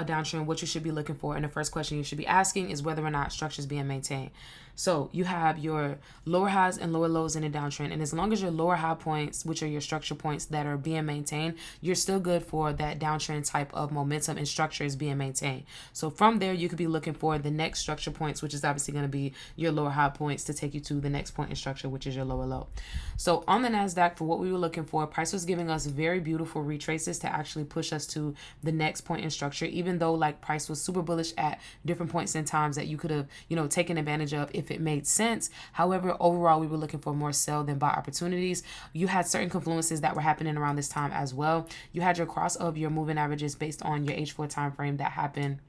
a downtrend, what you should be looking for, and the first question you should be asking is whether or not structure is being maintained. So you have your lower highs and lower lows in a downtrend, and as long as your lower high points, which are your structure points that are being maintained, you're still good for that downtrend type of momentum, and structure is being maintained. So from there, you could be looking for the next structure points, which is obviously going to be your lower high points, to take you to the next point in structure, which is your lower low. So on the NASDAQ, for what we were looking for, price was giving us very beautiful retraces to actually push us to the next point in structure, even though like price was super bullish at different points in times that you could have, taken advantage of if it made sense. However, overall, we were looking for more sell than buy opportunities. You had certain confluences that were happening around this time as well. You had your cross of your moving averages based on your H4 time frame that happened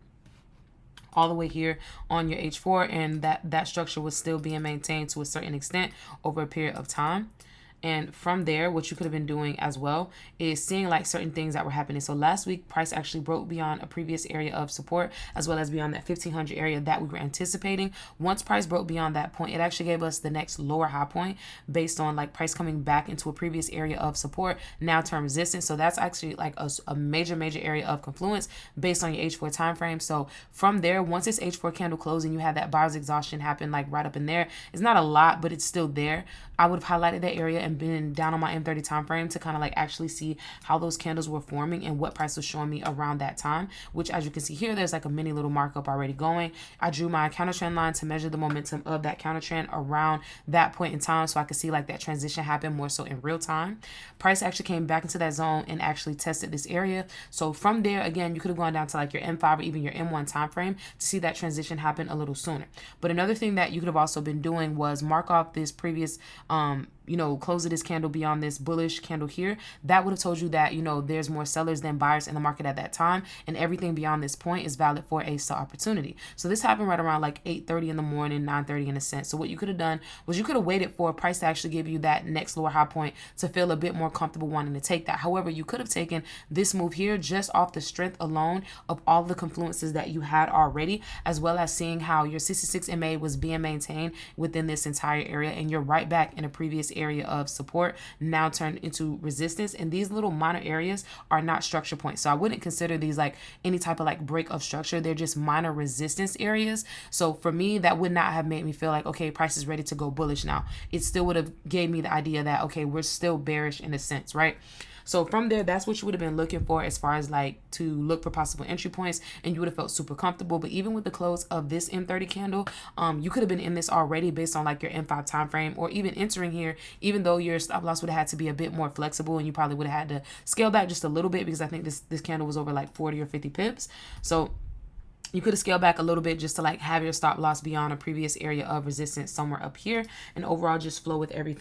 all the way here on your H4, and that structure was still being maintained to a certain extent over a period of time. And from there, what you could have been doing as well is seeing like certain things that were happening. So last week, price actually broke beyond a previous area of support, as well as beyond that 1500 area that we were anticipating. Once price broke beyond that point, it actually gave us the next lower high point based on like price coming back into a previous area of support, now term resistance. So that's actually like a major area of confluence based on your H4 time frame. So from there, once this H4 candle closed and you had that buyer's exhaustion happen like right up in there, it's not a lot, but it's still there. I would have highlighted that area and been down on my M30 time frame to kind of like actually see how those candles were forming and what price was showing me around that time, which as you can see here, there's like a mini little markup already going. I drew my counter trend line to measure the momentum of that counter trend around that point in time, so I could see like that transition happen more so in real time. Price actually came back into that zone and actually tested this area. So from there, again, you could have gone down to like your M5 or even your M1 time frame to see that transition happen a little sooner. But another thing that you could have also been doing was mark off this previous close of this candle beyond this bullish candle here. That would have told you that, there's more sellers than buyers in the market at that time, and everything beyond this point is valid for a sell opportunity. So this happened right around like 8:30 in the morning, 9:30 in a sense. So what you could have done was you could have waited for a price to actually give you that next lower high point to feel a bit more comfortable wanting to take that. However, you could have taken this move here just off the strength alone of all the confluences that you had already, as well as seeing how your 66 MA was being maintained within this entire area, and you're right back in a previous area of support now turned into resistance. And these little minor areas are not structure points, so I wouldn't consider these like any type of like break of structure. They're just minor resistance areas. So for me, that would not have made me feel like, okay, price is ready to go bullish now. It still would have gave me the idea that, okay, we're still bearish in a sense, right? So from there, that's what you would have been looking for as far as like to look for possible entry points, and you would have felt super comfortable. But even with the close of this M30 candle, you could have been in this already based on like your M5 time frame, or even entering here, even though your stop loss would have had to be a bit more flexible, and you probably would have had to scale back just a little bit, because I think this candle was over like 40 or 50 pips. So you could have scaled back a little bit just to like have your stop loss beyond a previous area of resistance somewhere up here, and overall just flow with everything